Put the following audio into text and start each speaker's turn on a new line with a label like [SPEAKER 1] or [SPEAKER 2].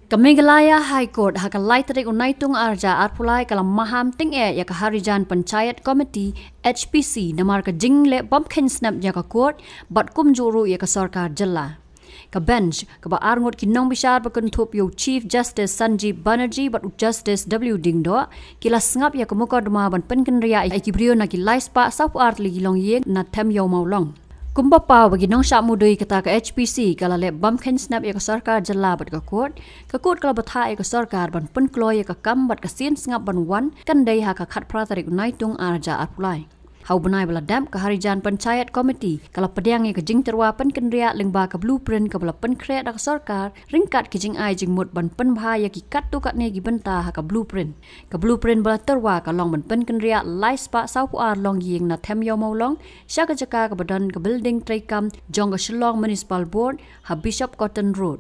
[SPEAKER 1] Kamegalaya High Court hakalai tarik unaitung arja arpulai kalam maham ting ya ka harijan panchayat committee HPC namar ka jingle bumpkin snap ya ka court bat kum juru ya ka sarkar jilla. Ka bench ka ba arngot kinong bishar ba kuntup yo Chief Justice Sanjeev Banerjee bat Justice W Dingdo kila sngap ya ka mukadma ban penkenria ikibrio na kilai spa sap art ligilong yeng na tem yo maulong. Kumbapa bagi nong syak mudui kata ke HPC kala le bumpkin snap ya ka sarkar jalla bat ka court kala batha ya ka sarkar ban pen kloy ya ka kam bat ka sin sngap ban wan kan dei ha ka khat pratarik naitung arja arpulai hau benai bala dam ka harijan panchayat committee kala pediang ya ka jing terwa pen kenria lengba ka blueprint ka bala pen kre da ka sarkar ringkat ki jing ai jing mut ban pen bha ya ki kat tu kat ne gi benta ha ka blueprint bala terwa ka long ban pen kenria lai spa sau pu ar long yeng na them yo mau long sya ka jaka ka badan ka building trai kam jong ka shillong municipal board ha bishop cotton road